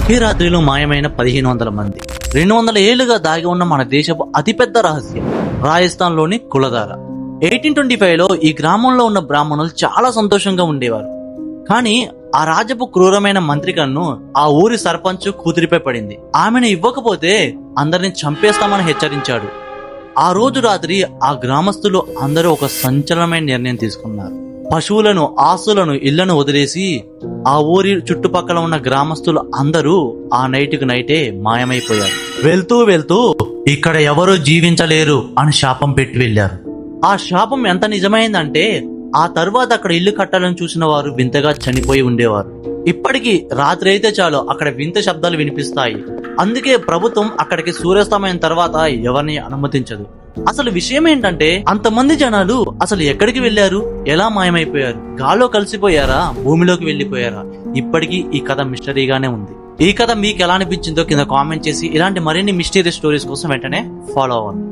ఒకే రాత్రిలో మాయమైన 1500 మంది. 200 ఏళ్లుగా దాగి ఉన్న మన దేశపు అతిపెద్ద రహస్యం రాజస్థాన్ లోని కులధార. 1825లో ఈ గ్రామంలో ఉన్న బ్రాహ్మణులు చాలా సంతోషంగా ఉండేవారు. కానీ ఆ రాజపు క్రూరమైన మంత్రికన్ను ఆ ఊరి సర్పంచ్ కూతురిపై పడింది. ఆమెను ఇవ్వకపోతే అందరిని చంపేస్తామని హెచ్చరించాడు. ఆ రోజు రాత్రి ఆ గ్రామస్తులు అందరూ ఒక సంచలనమైన నిర్ణయం తీసుకున్నారు. పశువులను, ఆస్తులను, ఇళ్లను వదిలేసి ఆ ఊరి చుట్టుపక్కల ఉన్న గ్రామస్తులు అందరూ ఆ నైట్కి నైటే మాయమైపోయారు. వెళ్తూ వెళ్తూ ఇక్కడ ఎవరూ జీవించలేరు అని శాపం పెట్టి వెళ్లారు. ఆ శాపం ఎంత నిజమైందంటే ఆ తర్వాత అక్కడ ఇల్లు కట్టాలని చూసిన వారు వింతగా చనిపోయి ఉండేవారు. ఇప్పటికీ రాత్రి అయితే చాలు అక్కడ వింత శబ్దాలు వినిపిస్తాయి. అందుకే ప్రభుత్వం అక్కడికి సూర్యాస్తమయం తర్వాత ఎవరిని అనుమతించదు. అసలు విషయం ఏంటంటే అంతమంది జనాలు అసలు ఎక్కడికి వెళ్లారు, ఎలా మాయమైపోయారు, గాల్లో కలిసిపోయారా, భూమిలోకి వెళ్లిపోయారా? ఇప్పటికీ ఈ కథ మిస్టరీగానే ఉంది. ఈ కథ మీకు ఎలా అనిపించిందో కింద కామెంట్ చేసి ఇలాంటి మరిన్ని మిస్టీరియస్ స్టోరీస్ కోసం వెంటనే ఫాలో అవ్వండి.